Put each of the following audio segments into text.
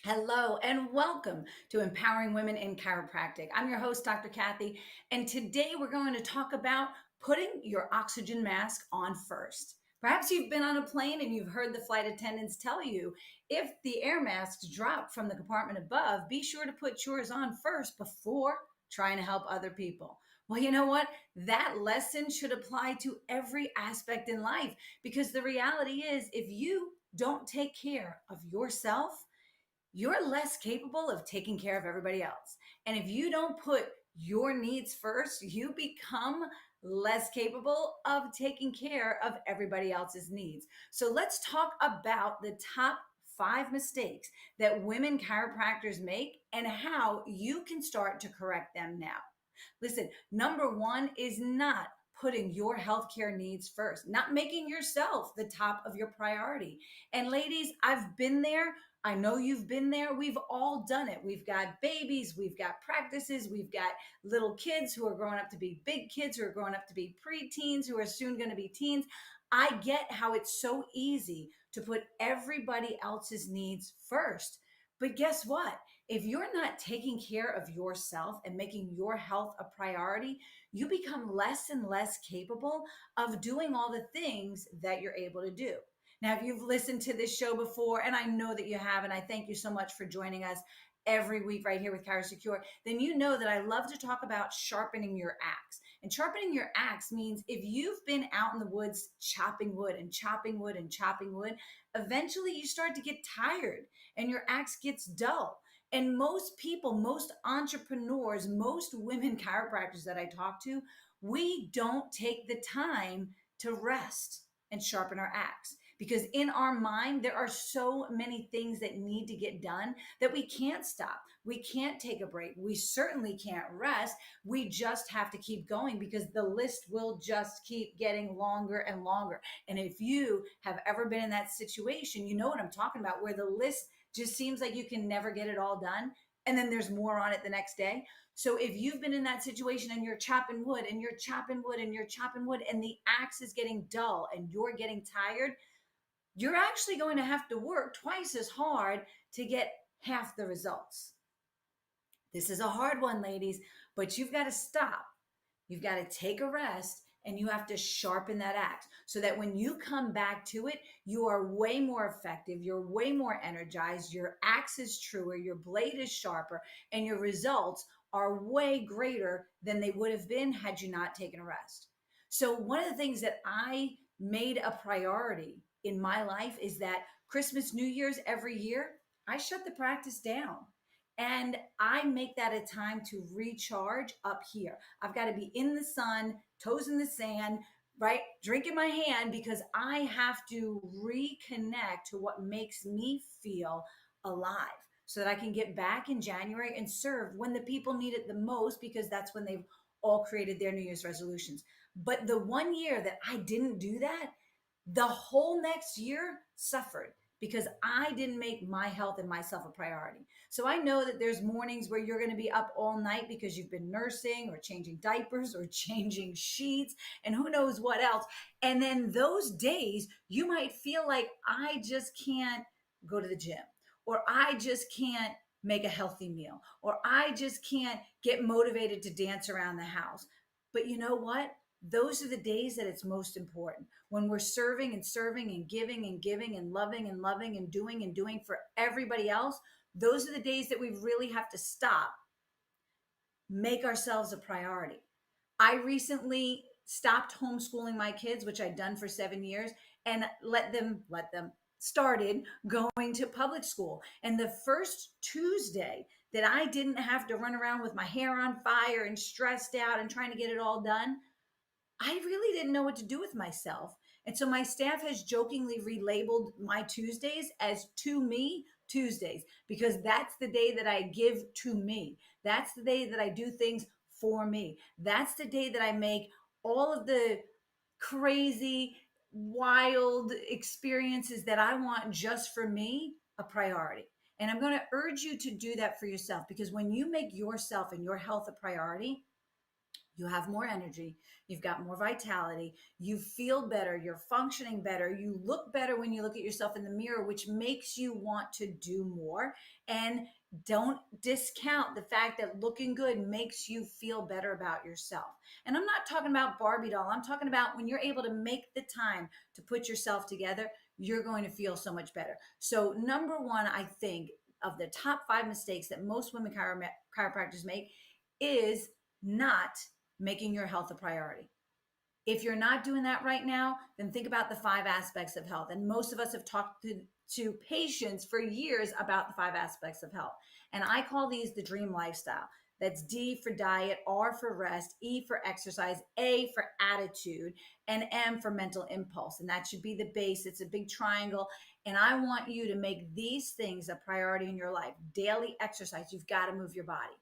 Hello and welcome to Empowering Women in Chiropractic. I'm your host, Dr. Kathy, and today we're going to talk about putting your oxygen mask on first. Perhaps you've been on a plane and you've heard the flight attendants tell you if the air masks drop from the compartment above, be sure to put yours on first before trying to help other people. Well, you know what? That lesson should apply to every aspect in life because the reality is if you don't take care of yourself, you're less capable of taking care of everybody else. And if you don't put your needs first, you become less capable of taking care of everybody else's needs. So let's talk about the top 5 mistakes that women chiropractors make and how you can start to correct them now. Listen, number one is not putting your healthcare needs first, not making yourself the top of your priority. And ladies, I've been there. I know you've been there. We've all done it. We've got babies, we've got practices, we've got little kids who are growing up to be big kids, who are growing up to be preteens, who are soon going to be teens. I get how it's so easy to put everybody else's needs first. But guess what? If you're not taking care of yourself and making your health a priority, you become less and less capable of doing all the things that you're able to do. Now, if you've listened to this show before, and I know that you have, and I thank you so much for joining us every week right here with ChiroSecure, then you know that I love to talk about sharpening your axe. And sharpening your axe means if you've been out in the woods chopping wood and chopping wood and chopping wood, eventually you start to get tired and your axe gets dull. And most people, most entrepreneurs, most women chiropractors that I talk to, we don't take the time to rest and sharpen our axe. Because in our mind, there are so many things that need to get done that we can't stop. We can't take a break. We certainly can't rest. We just have to keep going because the list will just keep getting longer and longer. And if you have ever been in that situation, you know what I'm talking about, where the list just seems like you can never get it all done. And then there's more on it the next day. So if you've been in that situation and you're chopping wood and you're chopping wood and you're chopping wood and the axe is getting dull and you're getting tired, you're actually going to have to work twice as hard to get half the results. This is a hard one, ladies, but you've got to stop. You've got to take a rest and you have to sharpen that axe so that when you come back to it, you are way more effective. You're way more energized. Your axe is truer. Your blade is sharper and your results are way greater than they would have been had you not taken a rest. So, one of the things that I made a priority in my life is that Christmas, New Year's, every year, I shut the practice down. And I make that a time to recharge up here. I've got to be in the sun, toes in the sand, right? Drinking my hand because I have to reconnect to what makes me feel alive so that I can get back in January and serve when the people need it the most because that's when they've all created their New Year's resolutions. But the one year that I didn't do that, the whole next year suffered because I didn't make my health and myself a priority. So I know that there's mornings where you're going to be up all night because you've been nursing or changing diapers or changing sheets and who knows what else. And then those days you might feel like I just can't go to the gym or I just can't make a healthy meal or I just can't get motivated to dance around the house. But you know what? Those are the days that it's most important when we're serving and serving and giving and giving and loving and doing for everybody else. Those are the days that we really have to stop, make ourselves a priority. I recently stopped homeschooling my kids, which I'd done for 7 years, and let them started going to public school. And the first Tuesday that I didn't have to run around with my hair on fire and stressed out and trying to get it all done, I really didn't know what to do with myself. And so my staff has jokingly relabeled my Tuesdays as To Me Tuesdays because that's the day that I give to me. That's the day that I do things for me. That's the day that I make all of the crazy, wild experiences that I want just for me a priority. And I'm going to urge you to do that for yourself because when you make yourself and your health a priority, You have more energy, you've got more vitality, you feel better, you're functioning better, you look better when you look at yourself in the mirror, which makes you want to do more. And don't discount the fact that looking good makes you feel better about yourself. And I'm not talking about Barbie doll, I'm talking about when you're able to make the time to put yourself together, you're going to feel so much better. So, number one, I think of the top five mistakes that most women chiropractors make is not making your health a priority. If you're not doing that right now, then think about the five aspects of health. And most of us have talked to patients for years about the five aspects of health. And I call these the dream lifestyle. That's D for diet, R for rest, E for exercise, A for attitude, and M for mental impulse. And that should be the base. It's a big triangle. And I want you to make these things a priority in your life. Daily exercise, you've got to move your body.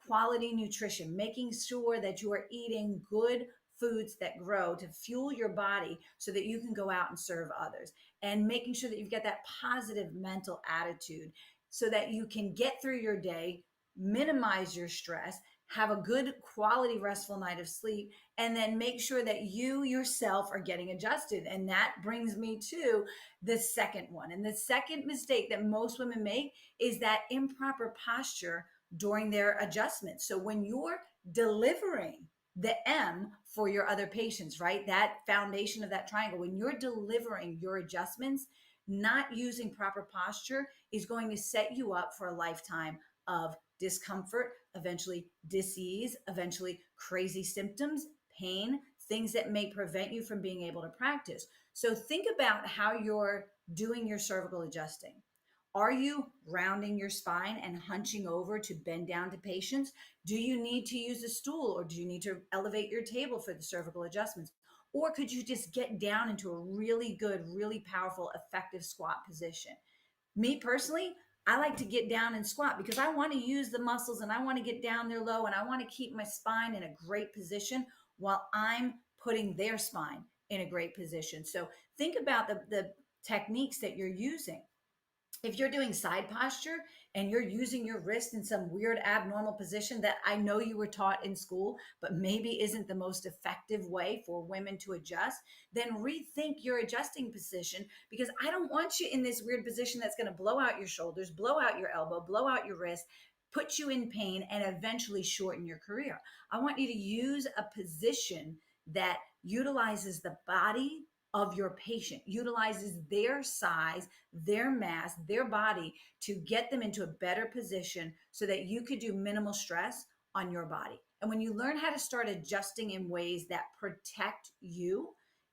Quality nutrition, making sure that you are eating good foods that grow to fuel your body so that you can go out and serve others, and making sure that you've got that positive mental attitude so that you can get through your day, minimize your stress, have a good quality restful night of sleep, and then make sure that you yourself are getting adjusted. And that brings me to the second one. And the second mistake that most women make is that improper posture during their adjustments. So when you're delivering the M for your other patients, right? That foundation of that triangle, when you're delivering your adjustments, not using proper posture is going to set you up for a lifetime of discomfort, eventually disease, eventually crazy symptoms, pain, things that may prevent you from being able to practice. So think about how you're doing your cervical adjusting. Are you rounding your spine and hunching over to bend down to patients? Do you need to use a stool, or do you need to elevate your table for the cervical adjustments? Or could you just get down into a really good, really powerful, effective squat position? Me personally, I like to get down and squat because I want to use the muscles and I want to get down there low and I want to keep my spine in a great position while I'm putting their spine in a great position. So think about the techniques that you're using. If you're doing side posture and you're using your wrist in some weird abnormal position that I know you were taught in school, but maybe isn't the most effective way for women to adjust, then rethink your adjusting position, because I don't want you in this weird position that's going to blow out your shoulders, blow out your elbow, blow out your wrist, put you in pain, and eventually shorten your career. I want you to use a position that utilizes the body of your patient, utilizes their size, their mass, their body to get them into a better position so that you could do minimal stress on your body. And when you learn how to start adjusting in ways that protect you,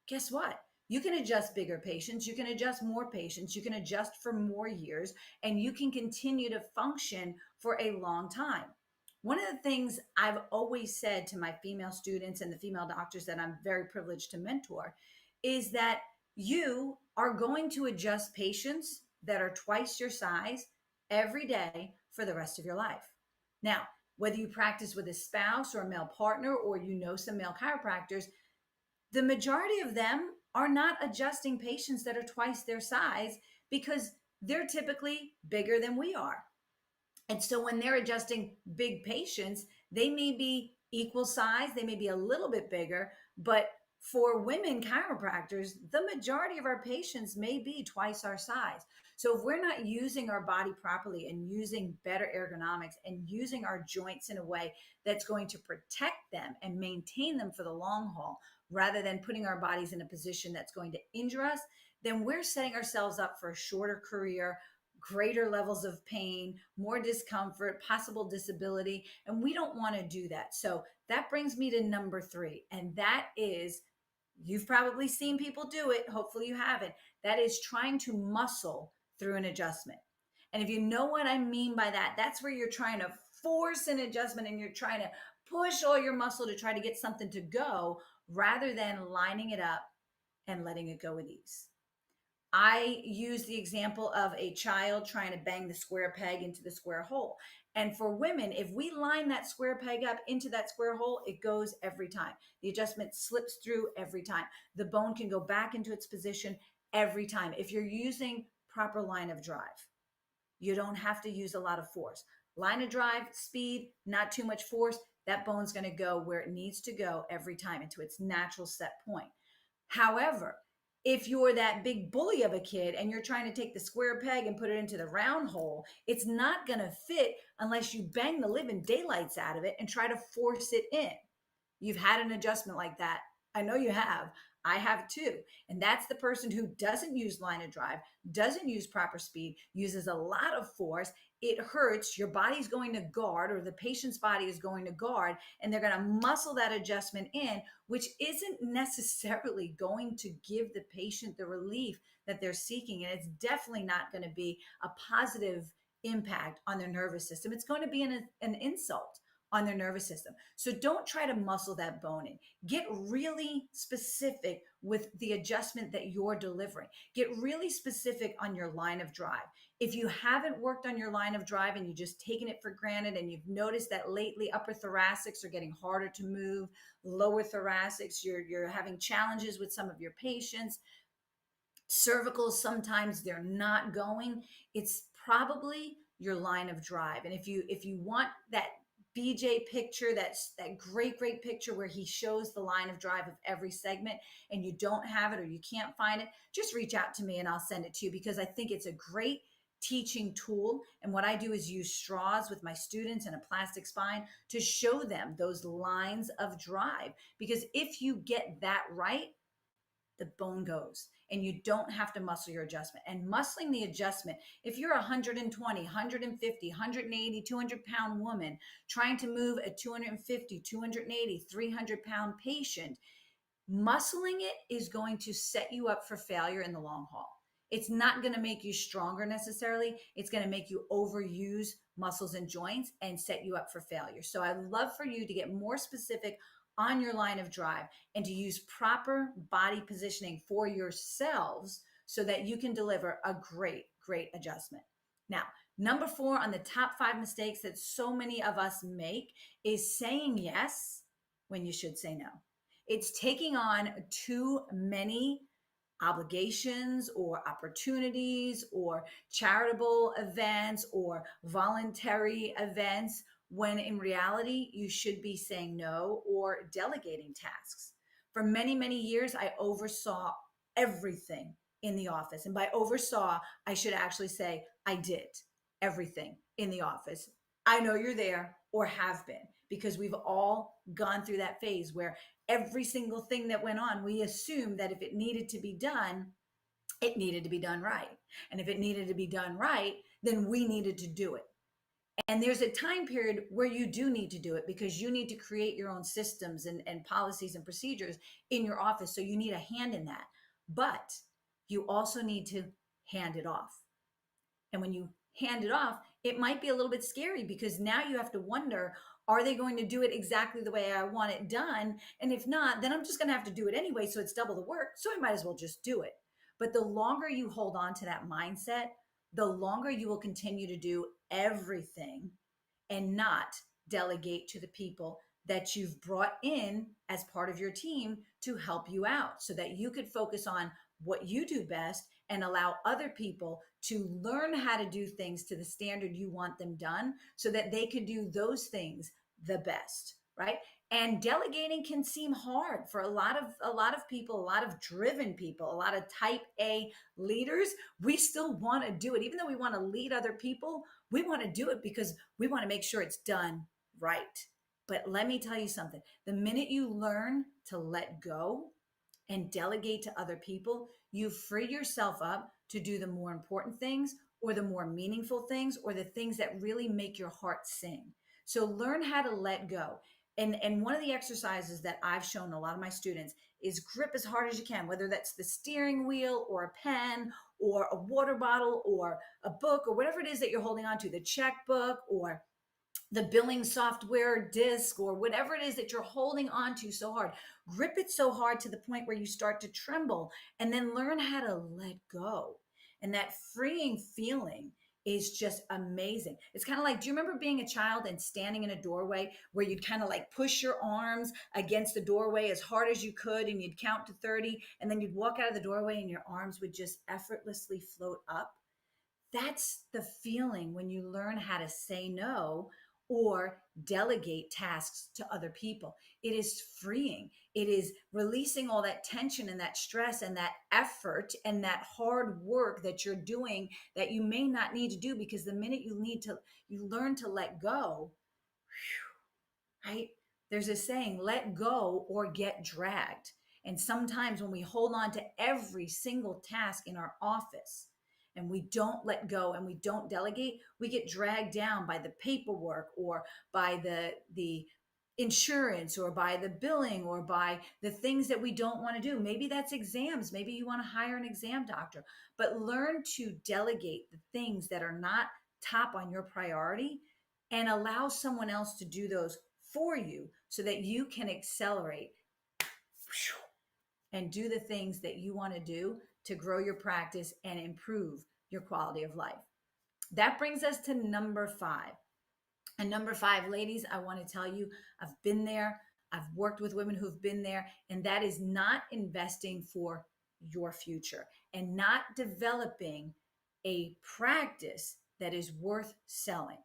guess what? You can adjust bigger patients, you can adjust more patients, you can adjust for more years, and you can continue to function for a long time. One of the things I've always said to my female students and the female doctors that I'm very privileged to mentor is that you are going to adjust patients that are twice your size every day for the rest of your life. Now, whether you practice with a spouse or a male partner, or you know some male chiropractors, the majority of them are not adjusting patients that are twice their size because they're typically bigger than we are. And so when they're adjusting big patients, they may be equal size, they may be a little bit bigger, but for women chiropractors, the majority of our patients may be twice our size. So if we're not using our body properly and using better ergonomics and using our joints in a way that's going to protect them and maintain them for the long haul, rather than putting our bodies in a position that's going to injure us, then we're setting ourselves up for a shorter career, greater levels of pain, more discomfort, possible disability, and we don't want to do that. So that brings me to number three, and that is, you've probably seen people do it. Hopefully you haven't. That is trying to muscle through an adjustment. And if you know what I mean by that, that's where you're trying to force an adjustment and you're trying to push all your muscle to try to get something to go rather than lining it up and letting it go with ease. I use the example of a child trying to bang the square peg into the square hole. And for women, if we line that square peg up into that square hole, it goes every time. The adjustment slips through every time. The bone can go back into its position every time. If you're using proper line of drive, you don't have to use a lot of force. Line of drive, speed, not too much force. that bone's going to go where it needs to go every time, into its natural set point. However, if you're that big bully of a kid and you're trying to take the square peg and put it into the round hole, it's not going to fit unless you bang the living daylights out of it and try to force it in. You've had an adjustment like that. I know you have. I have too. And that's the person who doesn't use line of drive, doesn't use proper speed, uses a lot of force. It hurts. Your body's going to guard, or the patient's body is going to guard, and they're going to muscle that adjustment in, which isn't necessarily going to give the patient the relief that they're seeking. And it's definitely not going to be a positive impact on their nervous system. It's going to be an insult on their nervous system. So don't try to muscle that bone in. Get really specific with the adjustment that you're delivering. Get really specific on your line of drive. If you haven't worked on your line of drive and you've just taken it for granted, and you've noticed that lately upper thoracics are getting harder to move, lower thoracics, you're having challenges with some of your patients, cervicals, sometimes they're not going, it's probably your line of drive. And if you want that BJ picture, that's that great picture where he shows the line of drive of every segment, and you don't have it or you can't find it, just reach out to me and I'll send it to you, because I think it's a great teaching tool. And what I do is use straws with my students and a plastic spine to show them those lines of drive, because if you get that right, the bone goes and you don't have to muscle your adjustment. And muscling the adjustment, if you're 120, 150, 180, 200-pound woman trying to move a 250, 280, 300-pound patient, muscling it is going to set you up for failure in the long haul. It's not going to make you stronger necessarily. It's going to make you overuse muscles and joints and set you up for failure. So I'd love for you to get more specific on your line of drive and to use proper body positioning for yourselves so that you can deliver a great adjustment. Now, number 4 on the top 5 mistakes that so many of us make is saying yes when you should say no. It's taking on too many obligations or opportunities or charitable events or voluntary events, when in reality you should be saying no or delegating tasks. For many years, I oversaw everything in the office. And by oversaw, I should actually say I did everything in the office. I know you're there, or have been, because we've all gone through that phase where every single thing that went on, we assumed that if it needed to be done, it needed to be done right. And if it needed to be done right, then we needed to do it. And there's a time period where you do need to do it, because you need to create your own systems and policies and procedures in your office. So you need a hand in that. But you also need to hand it off. And when you hand it off, it might be a little bit scary, because now you have to wonder, are they going to do it exactly the way I want it done? And if not, then I'm just going to have to do it anyway. So it's double the work. So I might as well just do it. But the longer you hold on to that mindset, the longer you will continue to do everything and not delegate to the people that you've brought in as part of your team to help you out, so that you could focus on what you do best and allow other people to learn how to do things to the standard you want them done, so that they could do those things the best, right? And delegating can seem hard for a lot of people, a lot of driven people, a lot of type A leaders. We still want to do it. Even though we want to lead other people, we want to do it because we want to make sure it's done right. But let me tell you something. The minute you learn to let go and delegate to other people, you free yourself up to do the more important things, or the more meaningful things, or the things that really make your heart sing. So learn how to let go. And one of the exercises that I've shown a lot of my students is grip as hard as you can, whether that's the steering wheel or a pen or a water bottle or a book or whatever it is that you're holding on to, the checkbook or the billing software disk or whatever it is that you're holding on to so hard. Grip it so hard to the point where you start to tremble, and then learn how to let go. And that freeing feeling is just amazing. It's kind of like, do you remember being a child and standing in a doorway where you'd kind of like push your arms against the doorway as hard as you could, and you'd count to 30, and then you'd walk out of the doorway and your arms would just effortlessly float up? That's the feeling when you learn how to say no, or delegate tasks to other people. It is freeing. It is releasing all that tension and that stress and that effort and that hard work that you're doing that you may not need to do, because the minute you learn to let go, right? There's a saying, let go or get dragged. And sometimes when we hold on to every single task in our office and we don't let go and we don't delegate, we get dragged down by the paperwork or by the insurance or by the billing or by the things that we don't want to do. Maybe that's exams. Maybe you want to hire an exam doctor, but learn to delegate the things that are not top on your priority and allow someone else to do those for you so that you can accelerate and do the things that you want to do to grow your practice and improve your quality of life. That brings us to number 5. And number 5, ladies, I want to tell you, I've been there. I've worked with women who've been there, and that is not investing for your future and not developing a practice that is worth selling.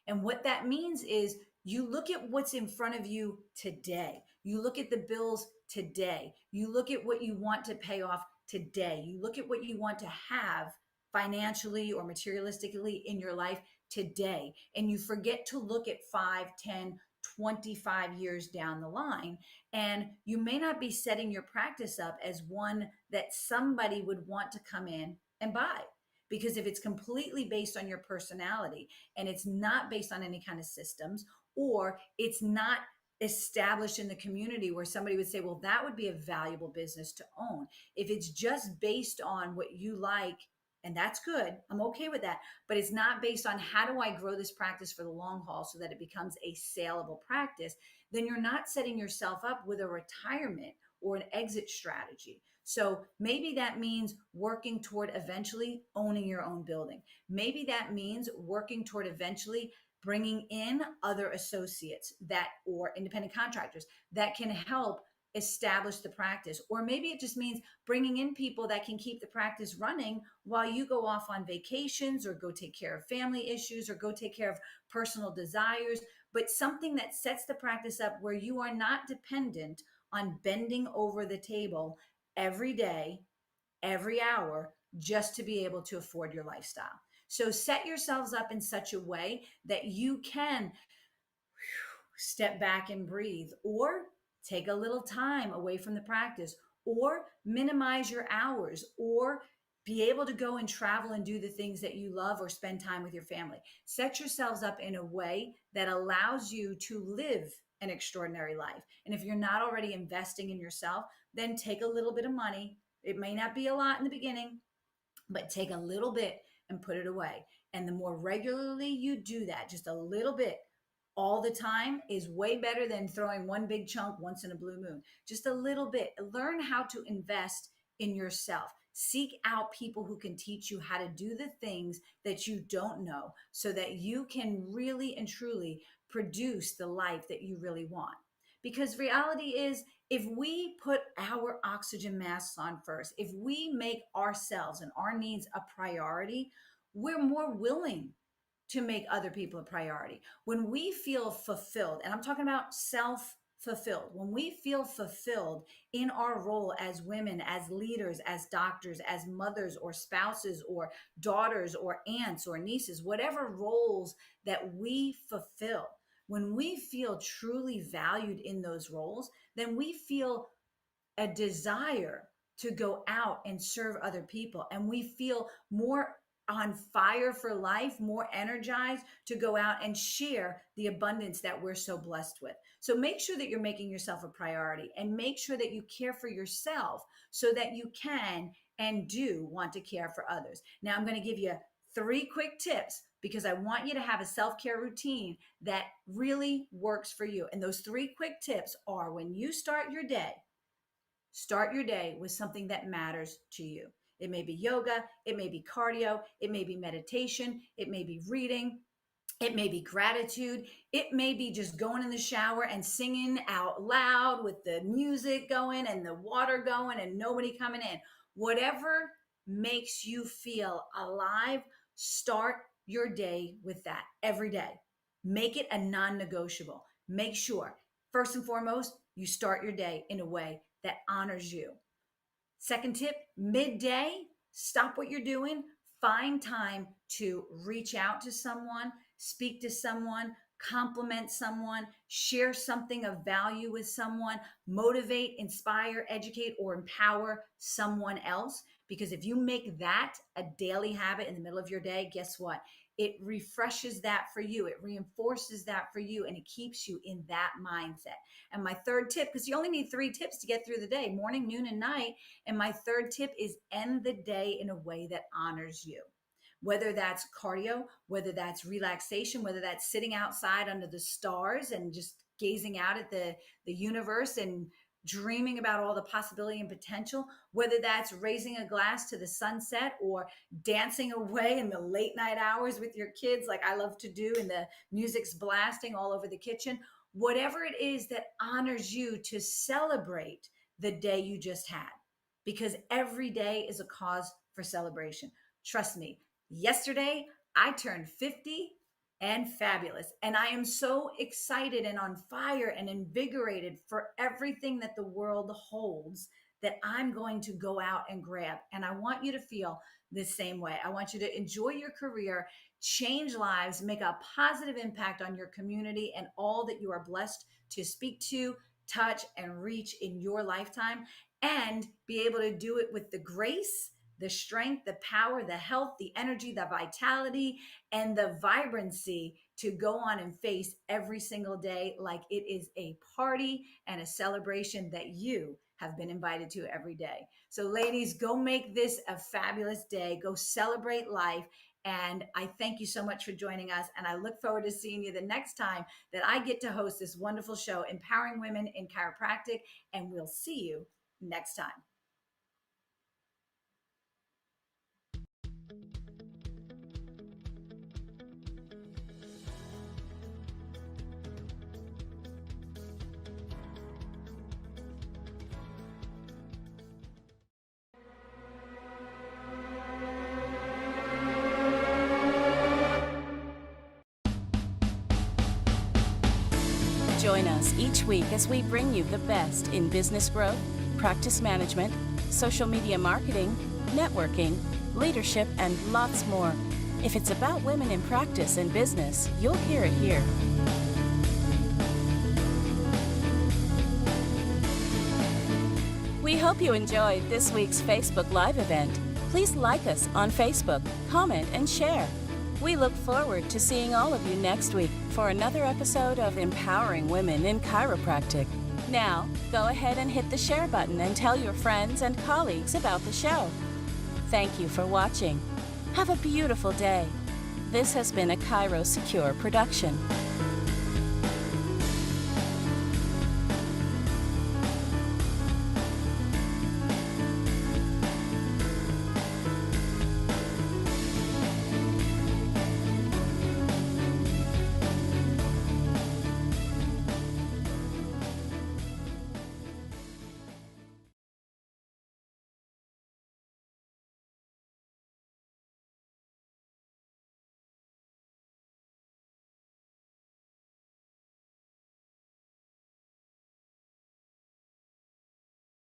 And what that means is you look at what's in front of you today. You look at the bills today. You look at what you want to pay off today. You look at what you want to have financially or materialistically in your life today. And you forget to look at 5, 10, 25 years down the line. And you may not be setting your practice up as one that somebody would want to come in and buy. Because if it's completely based on your personality and it's not based on any kind of systems, or it's not established in the community where somebody would say, well, that would be a valuable business to own. If it's just based on what you like, and that's good, I'm okay with that, but it's not based on how do I grow this practice for the long haul so that it becomes a saleable practice, then you're not setting yourself up with a retirement or an exit strategy. So maybe that means working toward eventually owning your own building. Maybe that means working toward eventually bringing in other associates that or independent contractors that can help establish the practice. Or maybe it just means bringing in people that can keep the practice running while you go off on vacations or go take care of family issues or go take care of personal desires, but something that sets the practice up where you are not dependent on bending over the table every day, every hour, just to be able to afford your lifestyle. So set yourselves up in such a way that you can step back and breathe, or take a little time away from the practice, or minimize your hours, or be able to go and travel and do the things that you love or spend time with your family. Set yourselves up in a way that allows you to live an extraordinary life. And if you're not already investing in yourself, then take a little bit of money. It may not be a lot in the beginning, but take a little bit and put it away. And the more regularly you do that, just a little bit all the time, is way better than throwing one big chunk once in a blue moon. Just a little bit. Learn how to invest in yourself. Seek out people who can teach you how to do the things that you don't know so that you can really and truly produce the life that you really want. Because reality is, if we put our oxygen masks on first, if we make ourselves and our needs a priority, we're more willing to make other people a priority. When we feel fulfilled, and I'm talking about self fulfilled, when we feel fulfilled in our role as women, as leaders, as doctors, as mothers or spouses or daughters or aunts or nieces, whatever roles that we fulfill, when we feel truly valued in those roles, then we feel a desire to go out and serve other people. And we feel more on fire for life, more energized to go out and share the abundance that we're so blessed with. So make sure that you're making yourself a priority and make sure that you care for yourself so that you can and do want to care for others. Now, I'm going to give you 3 quick tips because I want you to have a self-care routine that really works for you. And those 3 quick tips are: when you start your day with something that matters to you. It may be yoga, it may be cardio, it may be meditation, it may be reading, it may be gratitude, it may be just going in the shower and singing out loud with the music going and the water going and nobody coming in. Whatever makes you feel alive, start your day with that every day. Make it a non-negotiable. Make sure, first and foremost, you start your day in a way that honors you. Second tip, midday, stop what you're doing, find time to reach out to someone, speak to someone, compliment someone, share something of value with someone, motivate, inspire, educate, or empower someone else. Because if you make that a daily habit in the middle of your day, guess what? It refreshes that for you, it reinforces that for you, and it keeps you in that mindset. And my third tip, because you only need 3 tips to get through the day: morning, noon, and night. And my third tip is end the day in a way that honors you. Whether that's cardio, whether that's relaxation, whether that's sitting outside under the stars and just gazing out at the universe and dreaming about all the possibility and potential, whether that's raising a glass to the sunset or dancing away in the late night hours with your kids, like I love to do, and the music's blasting all over the kitchen, whatever it is that honors you, to celebrate the day you just had, because every day is a cause for celebration. Trust me, yesterday I turned 50 and fabulous. And I am so excited and on fire and invigorated for everything that the world holds, that I'm going to go out and grab. And I want you to feel the same way. I want you to enjoy your career, change lives, make a positive impact on your community and all that you are blessed to speak to, touch, and reach in your lifetime, and be able to do it with the grace, the strength, the power, the health, the energy, the vitality, and the vibrancy to go on and face every single day like it is a party and a celebration that you have been invited to every day. So ladies, go make this a fabulous day. Go celebrate life. And I thank you so much for joining us. And I look forward to seeing you the next time that I get to host this wonderful show, Empowering Women in Chiropractic. And we'll see you next time. Join us each week as we bring you the best in business growth, practice management, social media marketing, networking, leadership, and lots more. If it's about women in practice and business, you'll hear it here. We hope you enjoyed this week's Facebook Live event. Please like us on Facebook, comment, and share. We look forward to seeing all of you next week for another episode of Empowering Women in Chiropractic. Now, go ahead and hit the share button and tell your friends and colleagues about the show. Thank you for watching. Have a beautiful day. This has been a Chiro Secure production.